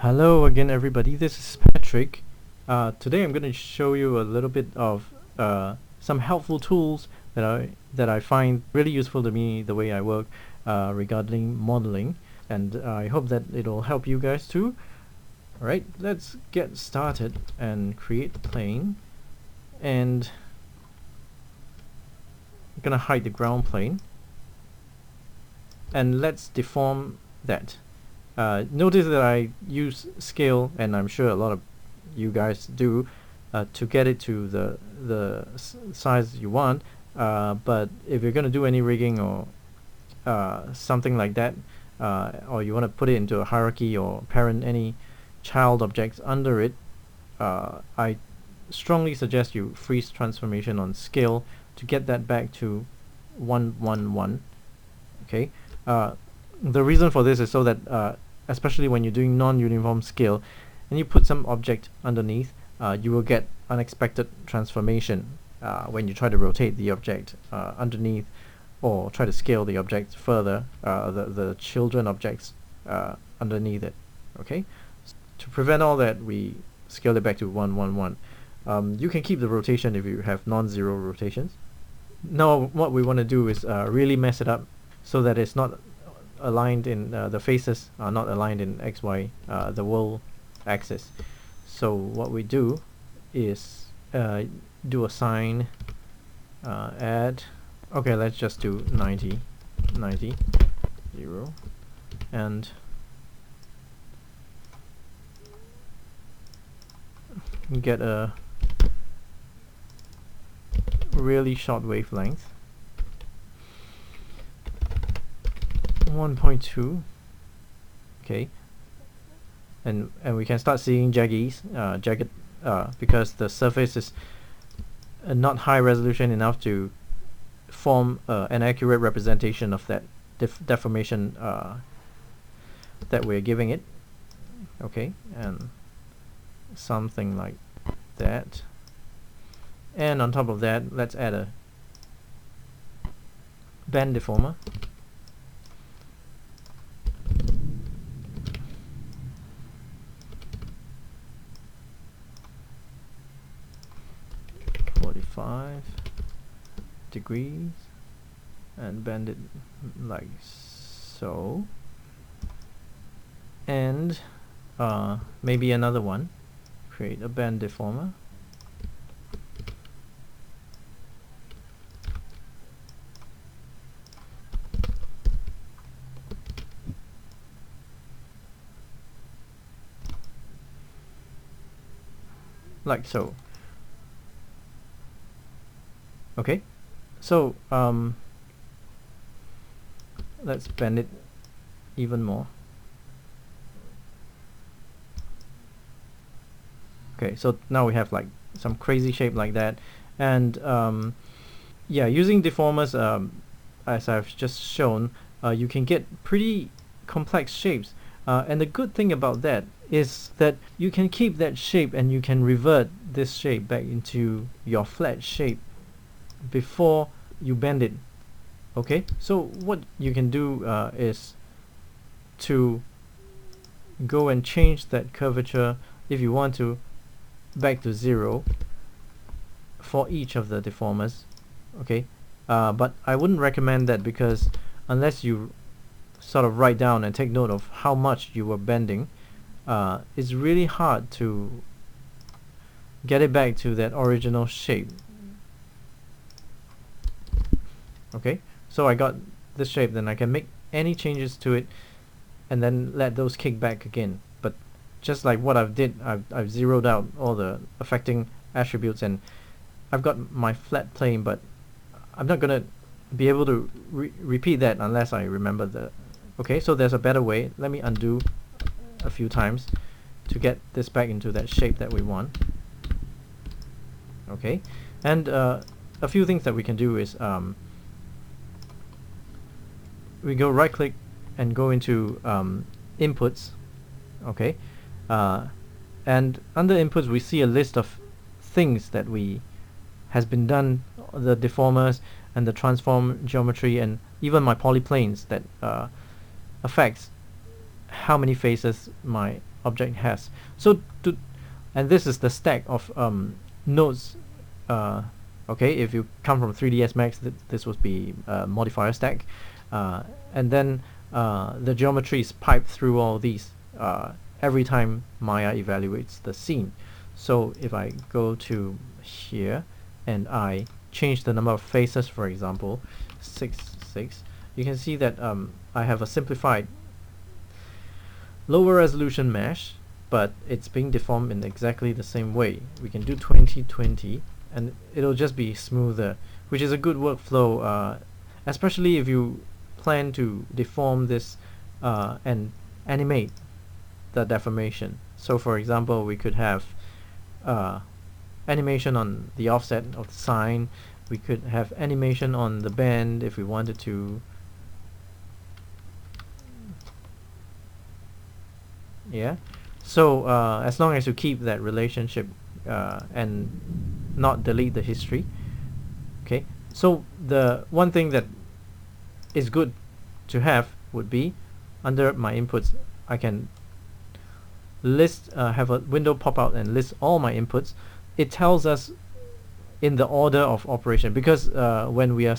Hello again everybody, this is Patrick. Today I'm going to show you a little bit of some helpful tools that I find really useful to me the way I work regarding modeling, and I hope that it'll help you guys too. Alright, let's get started and create the plane, and I'm going to hide the ground plane, and let's deform that. Notice that I use scale, and I'm sure a lot of you guys do, to get it to the size you want. But if you're going to do any rigging or something like that, or you want to put it into a hierarchy or parent any child objects under it, I strongly suggest you freeze transformation on scale to get that back to 1, 1, 1. Okay. The reason for this is so that especially when you're doing non-uniform scale and you put some object underneath, you will get unexpected transformation when you try to rotate the object underneath or try to scale the object further, the children objects underneath it. Okay, to prevent all that, we scale it back to 1, 1, 1. You can keep the rotation if you have non-zero rotations. Now what we want to do is really mess it up so that it's not aligned in the faces are not aligned in XY, the world axis. So what we do is do a sign, add, okay, let's just do 90, 90, 0, and get a really short wavelength, 1.2. okay, and we can start seeing jagged because the surface is not high resolution enough to form an accurate representation of that deformation that we're giving it. Okay, and something like that, and on top of that, let's add a bend deformer. degrees, and bend it like so, and maybe another one, create a bend deformer, like so. Okay, so let's bend it even more. Okay, so now we have like some crazy shape like that, and yeah, using deformers, as I've just shown, you can get pretty complex shapes, and the good thing about that is that you can keep that shape and you can revert this shape back into your flat shape before you bend it. Okay, so what you can do is to go and change that curvature, if you want to, back to 0 for each of the deformers. Okay, but I wouldn't recommend that, because unless you sort of write down and take note of how much you were bending, it's really hard to get it back to that original shape. Okay, so I got this shape, then I can make any changes to it and then let those kick back again. But just like what I've zeroed out all the affecting attributes, and I've got my flat plane, but I'm not gonna be able to repeat that unless I remember the. Okay, so there's a better way. Let me undo a few times to get this back into that shape that we want. Okay, and a few things that we can do is we go right click and go into inputs. Okay, and under inputs we see a list of things that has been done, the deformers and the transform geometry and even my polyplanes that affects how many faces my object has. So and this is the stack of nodes. Okay, if you come from 3ds Max, this would be modifier stack, and then the geometry is piped through all these every time Maya evaluates the scene. So if I go to here and I change the number of faces, for example 6, you can see that I have a simplified lower resolution mesh, but it's being deformed in exactly the same way. We can do 20/20 and it'll just be smoother, which is a good workflow, especially if you plan to deform this and animate the deformation. So for example, we could have animation on the offset of the sign. We could have animation on the bend if we wanted to. Yeah, so as long as you keep that relationship and not delete the history. Okay, so the one thing that is good to have would be under my inputs, I can list have a window pop out and list all my inputs. It tells us in the order of operation, because when we are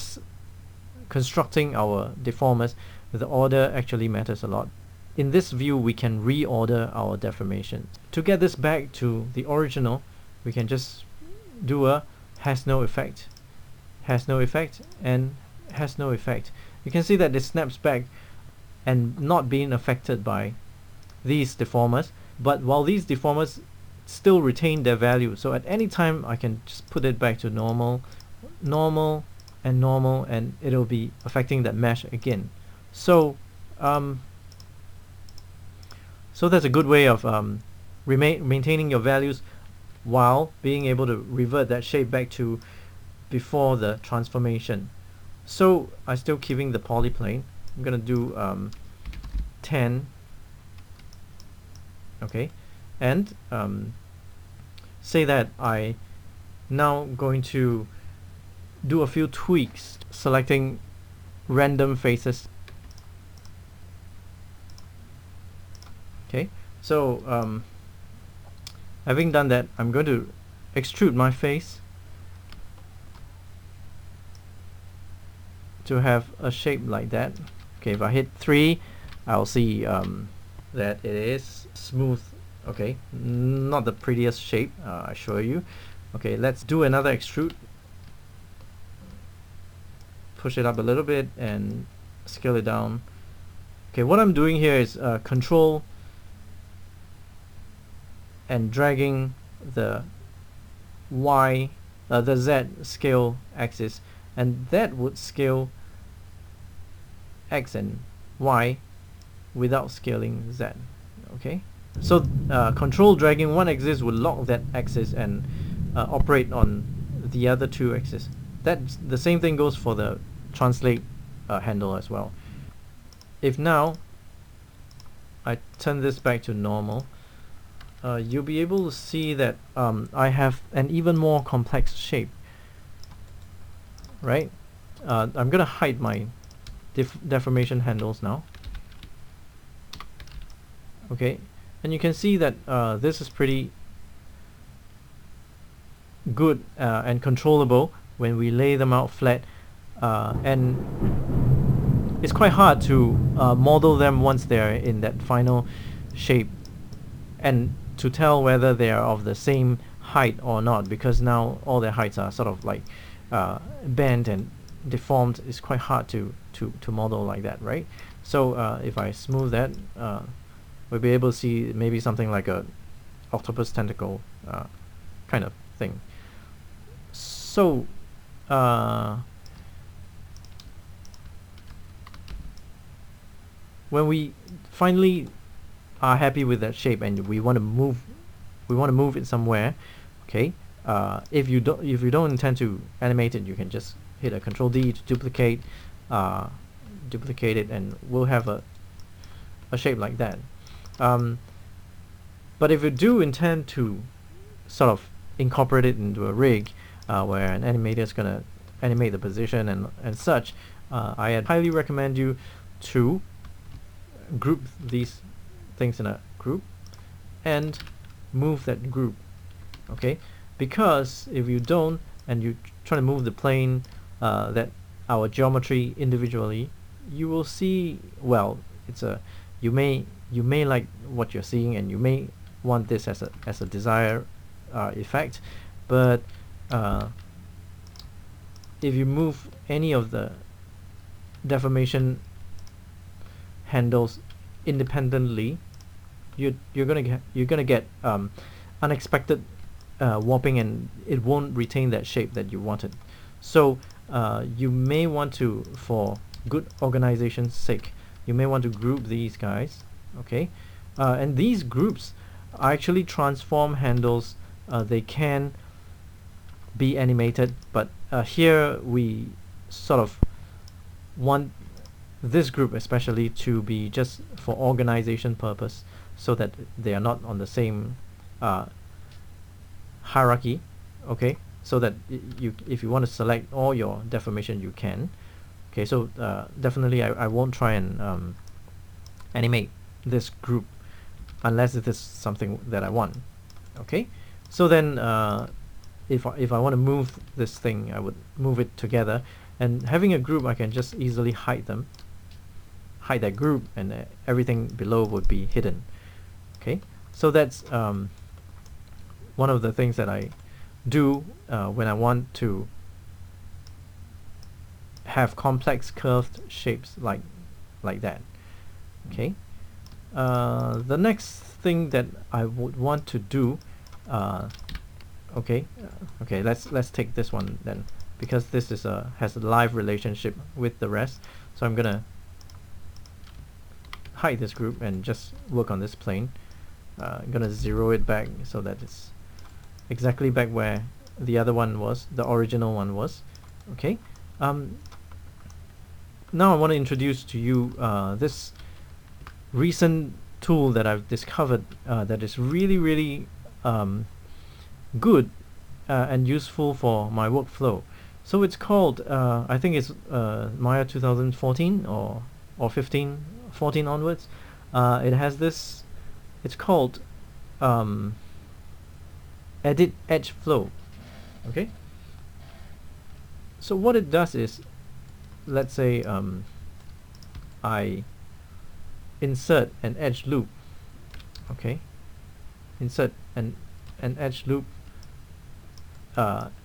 constructing our deformers, the order actually matters a lot. In this view, we can reorder our deformation. To get this back to the original, we can just do a has no effect, has no effect, and has no effect. You can see that it snaps back and not being affected by these deformers, but while these deformers still retain their value. So at any time I can just put it back to normal, normal, and normal, and it'll be affecting that mesh again. So so that's a good way of maintaining your values while being able to revert that shape back to before the transformation. So I'm still keeping the polyplane. I'm gonna do 10. Okay, and say that I now going to do a few tweaks, selecting random faces. Okay, so having done that, I'm going to extrude my face to have a shape like that. Okay, if I hit 3, I'll see that it is smooth. Okay, not the prettiest shape, I show you. Okay, let's do another extrude. Push it up a little bit and scale it down. Okay, what I'm doing here is control and dragging the Y, the Z scale axis, and that would scale X and Y without scaling Z. Okay, so control dragging one axis will lock that axis and operate on the other two axes. That's the same thing goes for the translate handle as well. If now I turn this back to normal, you'll be able to see that I have an even more complex shape, right? I'm gonna hide my deformation handles now. Okay, and you can see that this is pretty good and controllable when we lay them out flat, and it's quite hard to model them once they're in that final shape and to tell whether they are of the same height or not, because now all their heights are sort of like bent and deformed. It's quite hard to model like that, right? So if I smooth that, we'll be able to see maybe something like a octopus tentacle kind of thing. So when we finally are happy with that shape and we want to move it somewhere, okay, if you don't intend to animate it, you can just hit a Control D to duplicate it, and we'll have a shape like that. But if you do intend to sort of incorporate it into a rig where an animator is gonna animate the position and such, I highly recommend you to group these things in a group and move that group. Okay, because if you don't and you try to move the plane, that our geometry individually, you will see, well, it's a, you may like what you're seeing and you may want this as a desired effect, but if you move any of the deformation handles independently, you're gonna get unexpected warping, and it won't retain that shape that you wanted. So you may want to, for good organization's sake, you may want to group these guys. Okay, and these groups are actually transform handles. They can be animated, but here we sort of want this group especially to be just for organization purpose, so that they are not on the same hierarchy. Okay, so that if you want to select all your deformation, you can. Okay, so definitely I won't try and animate this group unless it is something that I want. Okay, so then if I want to move this thing, I would move it together, and having a group, I can just easily hide that group, and everything below would be hidden. Okay, so that's one of the things that I do when I want to have complex curved shapes like that. Okay, the next thing that I would want to do, okay, let's take this one then, because this is has a live relationship with the rest. So I'm gonna hide this group and just work on this plane. I'm gonna zero it back so that it's exactly back where the other one was, the original one was. Okay, now I want to introduce to you this recent tool that I've discovered that is really good and useful for my workflow. So it's called, I think it's Maya 2014 or 14 onwards. It has this, it's called Edit Edge Flow. Okay, so what it does is, let's say I insert an edge loop. Okay, insert an edge loop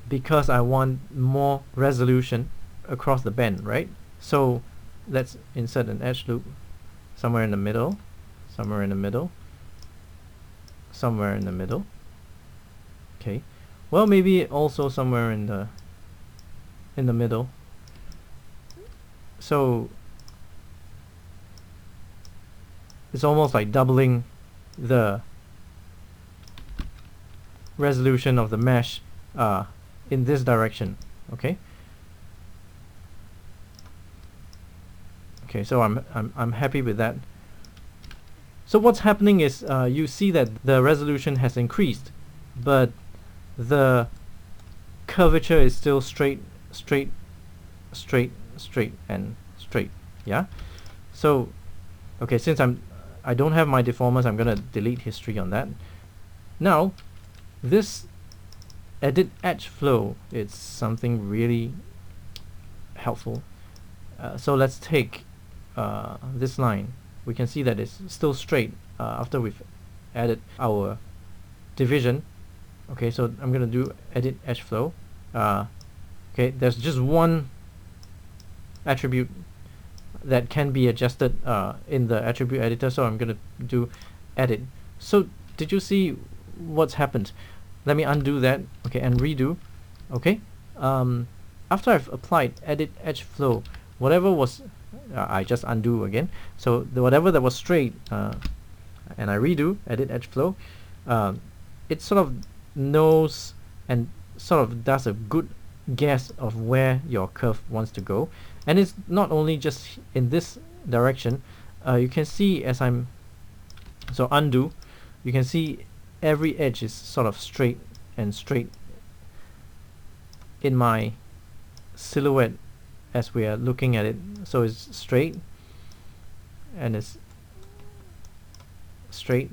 because I want more resolution across the bend, right? So let's insert an edge loop somewhere in the middle, somewhere in the middle, somewhere in the middle. Okay, well, maybe also somewhere in the middle. So it's almost like doubling the resolution of the mesh in this direction. Okay. Okay, so I'm happy with that. So what's happening is you see that the resolution has increased, but the curvature is still straight, and straight. Yeah. So okay, since I don't have my deformers, I'm gonna delete history on that. Now this edit edge flow is something really helpful. So let's take this line. We can see that it's still straight after we've added our division. Okay, so I'm gonna do edit edge flow. Okay, there's just one attribute that can be adjusted in the attribute editor, so I'm gonna do edit. So did you see what's happened? Let me undo that. Okay, and redo. Okay, after I've applied edit edge flow, whatever was I just undo again. So whatever that was straight, and I redo edit edge flow, it sort of knows and sort of does a good guess of where your curve wants to go. And it's not only just in this direction. You can see as I'm undo, you can see every edge is sort of straight in my silhouette as we are looking at it. So it's straight and it's straight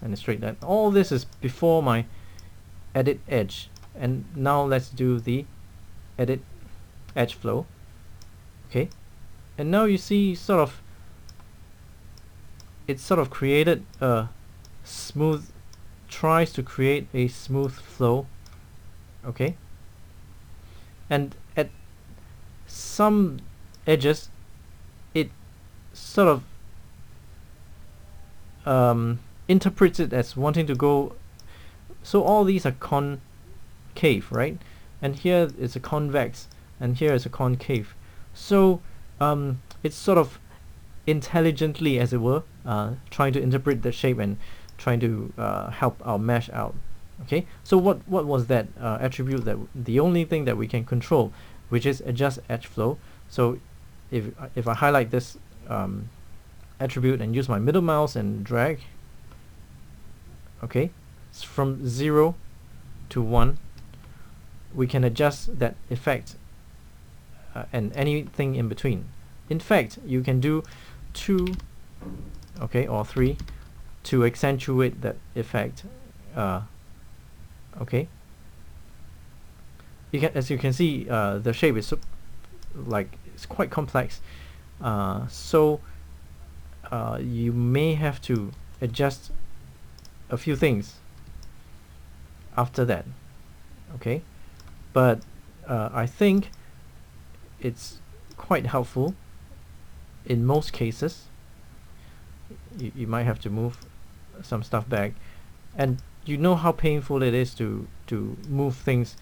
and a straight line. All this is before my edit edge, and now let's do the edit edge flow. Okay, and now you see it sort of created a smooth, tries to create a smooth flow. Okay, and at some edges it sort of interprets it as wanting to go, so all these are concave, right? And here is a convex, and here is a concave. So it's sort of intelligently, as it were, trying to interpret the shape and trying to help our mesh out. Okay, so what was that attribute, that the only thing that we can control, which is adjust edge flow. So if I highlight this attribute and use my middle mouse and drag, okay, it's from 0 to 1, we can adjust that effect and anything in between. In fact, you can do 2, okay, or 3 to accentuate that effect. Okay, as you can see, the shape is it's quite complex, so you may have to adjust a few things after that. Okay, but I think it's quite helpful in most cases. You might have to move some stuff back, and you know how painful it is to move things,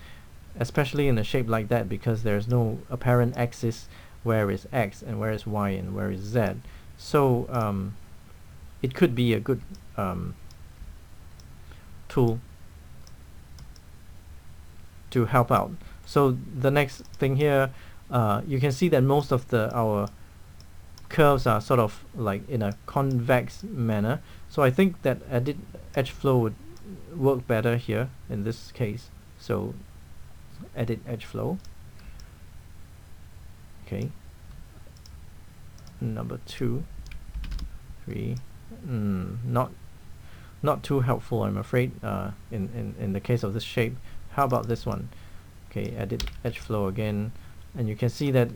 especially in a shape like that, because there's no apparent axis where is X and where is Y and where is Z. So it could be a good tool to help out. So the next thing here, you can see that most of our curves are sort of like in a convex manner. So I think that edit edge flow would work better here in this case. So edit edge flow. Okay. Number 2, 3. Not too helpful, I'm afraid, in the case of this shape. How about this one? Okay, edit edge flow again, and you can see that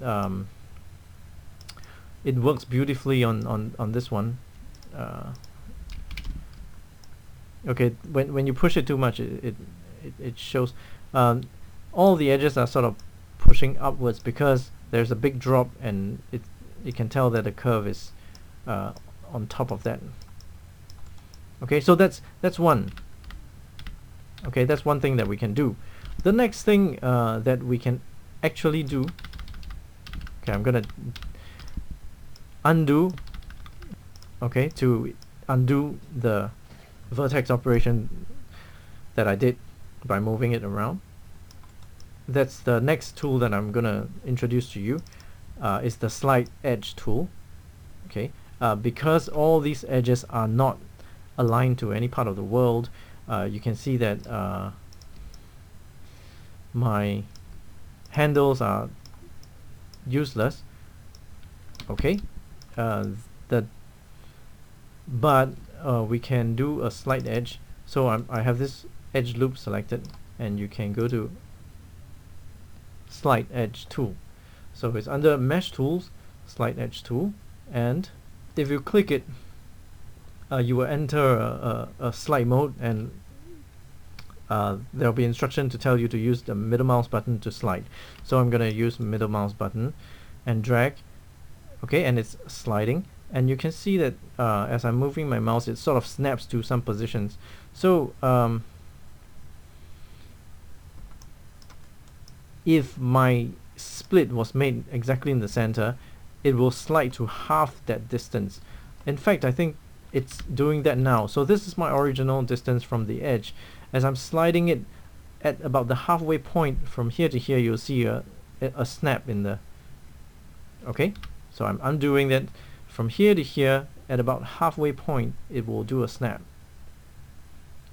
it works beautifully on this one. Okay, when you push it too much, it shows all the edges are sort of pushing upwards because there's a big drop, and you can tell that the curve is on top of that. Okay, so that's one. Okay, that's one thing that we can do. The next thing that we can actually do, okay, I'm gonna undo, okay, to undo the vertex operation that I did by moving it around. That's the next tool that I'm gonna introduce to you, is the slide edge tool. Okay, because all these edges are not aligned to any part of the world, you can see that my handles are useless. Okay, but we can do a slide edge. So I have this edge loop selected, and you can go to slide edge tool. So it's under mesh tools, slide edge tool, and if you click it, you will enter a slide mode, and there'll be instruction to tell you to use the middle mouse button to slide. So I'm gonna use middle mouse button and drag. Okay, and it's sliding, and you can see that as I'm moving my mouse, it sort of snaps to some positions. So if my split was made exactly in the center, it will slide to half that distance. In fact, I think it's doing that now. So this is my original distance from the edge. As I'm sliding it at about the halfway point from here to here, you'll see a snap in the... Okay, so I'm undoing that from here to here. At about halfway point, it will do a snap.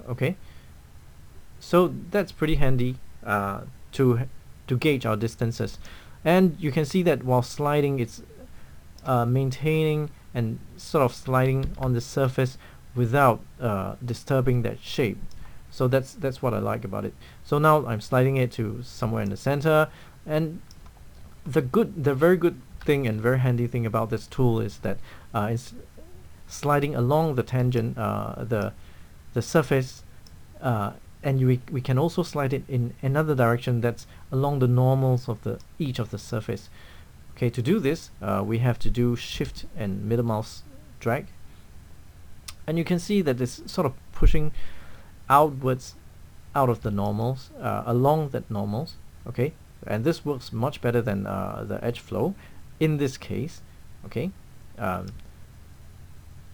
Okay, so that's pretty handy to gauge our distances. And you can see that while sliding, it's maintaining and sort of sliding on the surface without disturbing that shape. So that's what I like about it. So now I'm sliding it to somewhere in the center, and the very good thing and very handy thing about this tool is that it's sliding along the tangent, the surface, and we can also slide it in another direction that's along the normals of each of the surface. Okay, to do this, we have to do Shift and middle mouse drag, and you can see that it's sort of pushing outwards out of the normals, along that normals. Okay, and this works much better than the edge flow in this case. Okay,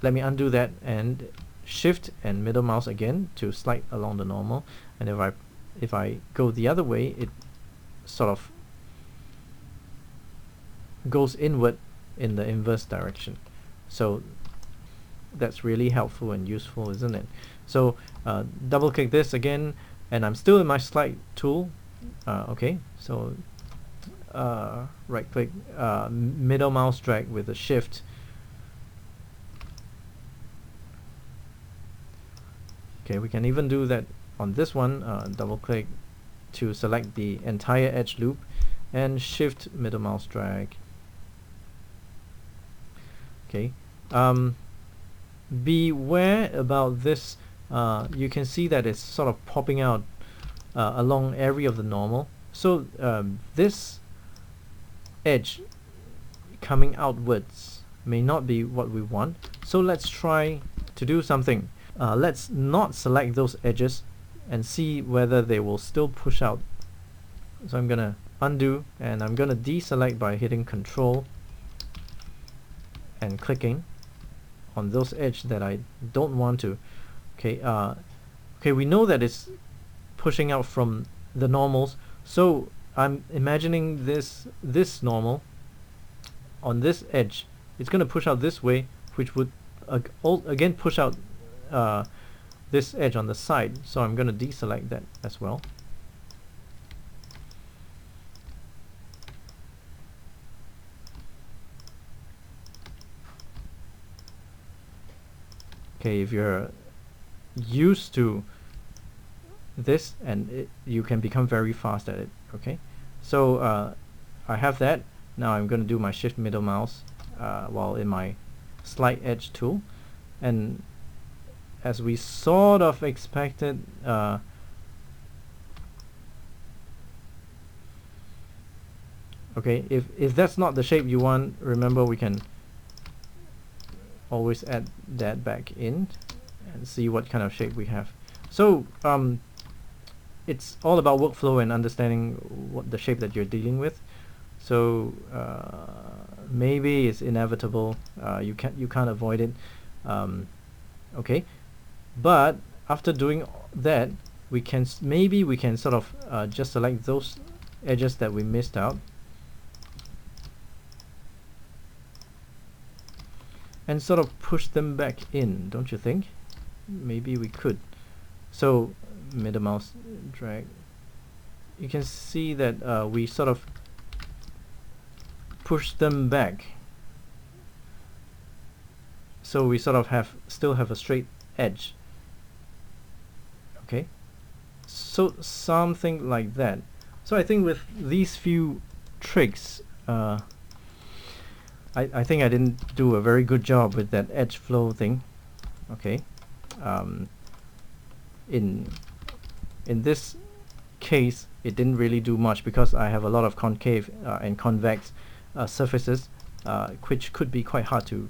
let me undo that and Shift and middle mouse again to slide along the normal, and if I go the other way, it sort of goes inward in the inverse direction. So that's really helpful and useful, isn't it? So double click this again, and I'm still in my slide tool. Okay, so right click, middle mouse drag with a Shift. Okay, we can even do that on this one. Double click to select the entire edge loop, and Shift middle mouse drag. Okay, beware about this. You can see that it's sort of popping out along every of the normal. So this edge coming outwards may not be what we want. So let's try to do something. Let's not select those edges and see whether they will still push out. So I'm gonna undo, and I'm gonna deselect by hitting Control and clicking on those edges that I don't want to. Okay, okay, we know that it's pushing out from the normals, so I'm imagining this normal on this edge. It's going to push out this way, which would again push out this edge on the side. So I'm going to deselect that as well. Okay, if you're used to this, and you can become very fast at it. Okay, so I have that. Now I'm going to do my Shift middle mouse while in my Slide Edge tool, and as we sort of expected, okay, if that's not the shape you want, remember we can always add that back in and see what kind of shape we have. So it's all about workflow and understanding what the shape that you're dealing with. So maybe it's inevitable. You can't avoid it. Okay, but after doing that, maybe we can sort of just select those edges that we missed out, and sort of push them back in, don't you think? Maybe we could. So middle mouse drag. You can see that we sort of push them back, so we sort of still have a straight edge. Okay, so something like that. So I think with these few tricks, I think I didn't do a very good job with that edge flow thing. Okay, in this case it didn't really do much because I have a lot of concave and convex surfaces, which could be quite hard to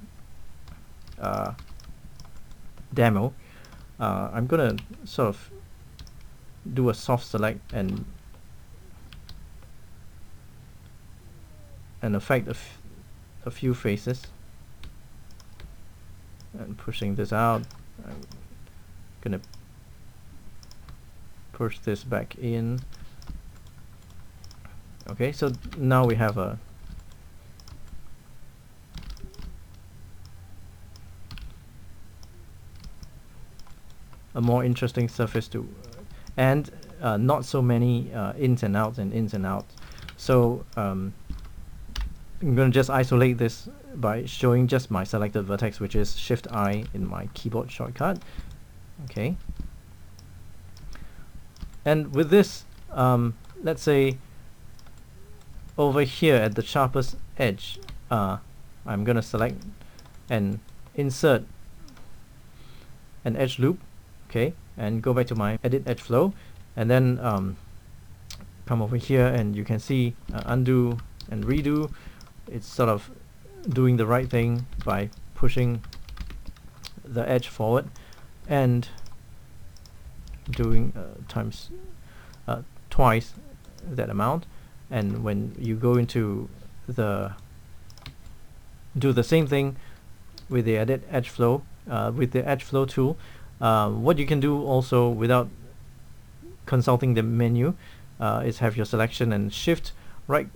demo. I'm gonna sort of do a soft select and affect a few faces, and pushing this out. I'm gonna push this back in. Okay, so now we have a more interesting surface to, and not so many ins and outs and ins and outs. So I'm going to just isolate this by showing just my selected vertex, which is Shift I in my keyboard shortcut. Okay. And with this, let's say over here at the sharpest edge, I'm going to select and insert an edge loop, okay, and go back to my edit edge flow, and then come over here, and you can see undo and redo. It's sort of doing the right thing by pushing the edge forward and doing twice that amount. And when you go into do the same thing with the edit edge flow, with the edge flow tool, what you can do also without consulting the menu is have your selection and shift right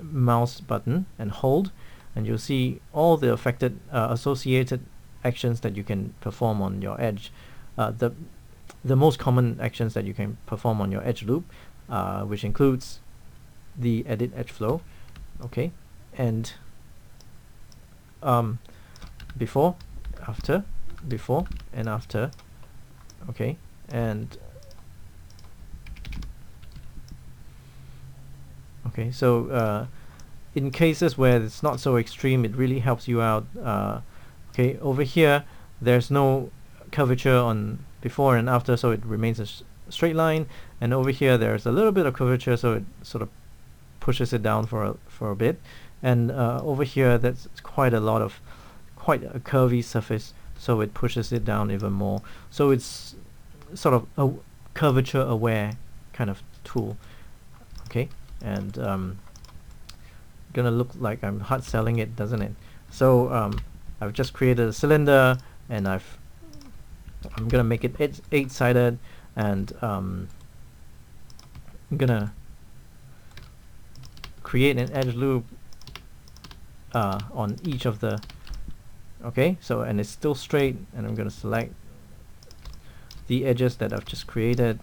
mouse button and hold, and you'll see all the affected associated actions that you can perform on your edge. The most common actions that you can perform on your edge loop, which includes the edit edge flow, okay, and before, after, before and after, okay, and okay, so in cases where it's not so extreme, it really helps you out. Okay, over here there's no curvature on before and after, so it remains a straight line, and over here there's a little bit of curvature, so it sort of pushes it down for a bit, and over here that's quite a curvy surface, so it pushes it down even more. So it's sort of a curvature aware kind of tool, okay, and gonna look like I'm hard selling it, doesn't it? So I've just created a cylinder, and I'm gonna make it 8-sided, and I'm gonna create an edge loop on each of the, okay, so, and it's still straight, and I'm gonna select the edges that I've just created,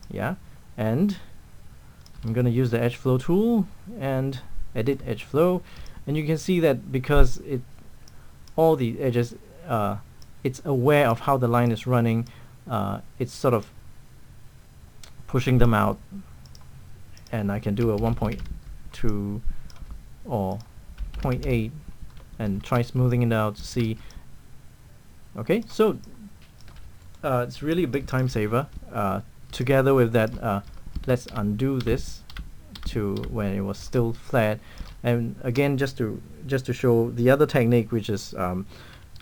yeah, and I'm gonna use the edge flow tool and edit edge flow, and you can see that because all the edges, it's aware of how the line is running, it's sort of pushing them out, and I can do a 1.2 or 0.8 and try smoothing it out to see. Okay, so it's really a big time saver. Together with that, let's undo this to when it was still flat, and again just to show the other technique, which is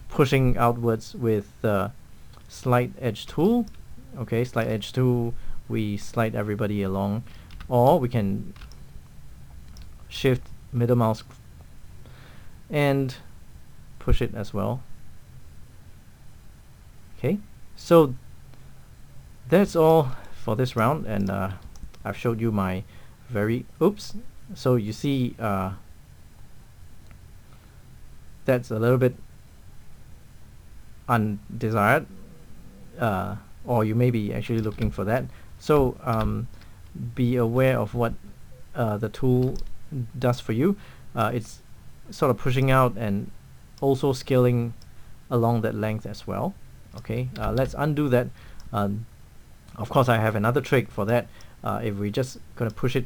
pushing outwards with the slide edge tool. Okay, slide edge tool, we slide everybody along, or we can shift middle mouse and push it as well. Okay, so that's all for this round, and I've showed you my so you see that's a little bit undesired, or you may be actually looking for that. So be aware of what the tool does for you. It's sort of pushing out and also scaling along that length as well. Okay, let's undo that. Of course, I have another trick for that. If we just gonna push it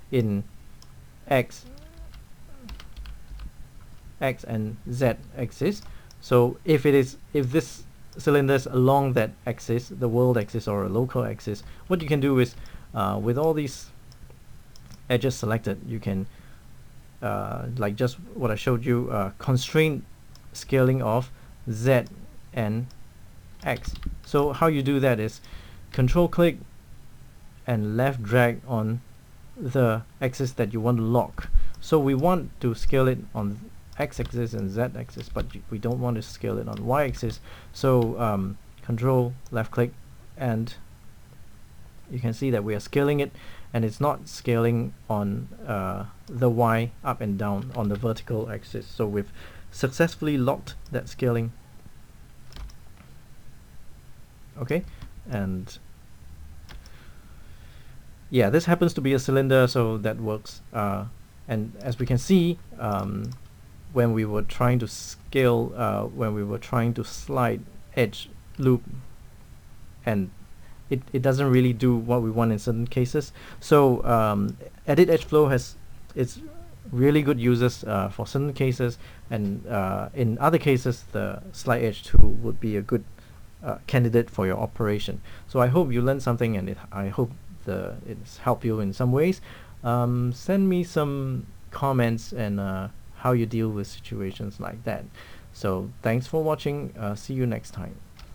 in X and Z axis, so if this cylinder is along that axis, the world axis or a local axis, what you can do is with all these edges selected, you can like just what I showed you, constraint scaling of Z and X. So how you do that is control click and left drag on the axis that you want to lock. So we want to scale it on x-axis and z-axis, but we don't want to scale it on y-axis. So control left click, and you can see that we are scaling it, and it's not scaling on the y up and down on the vertical axis. So we've successfully locked that scaling. Okay, and yeah, this happens to be a cylinder, so that works. And as we can see, when we were trying to scale, when we were trying to slide edge loop, and it doesn't really do what we want in certain cases. So edit edge flow has its really good uses for certain cases, and in other cases the slide edge tool would be a good candidate for your operation. So I hope you learned something, and I hope it's helped you in some ways. Send me some comments and how you deal with situations like that. So thanks for watching. See you next time.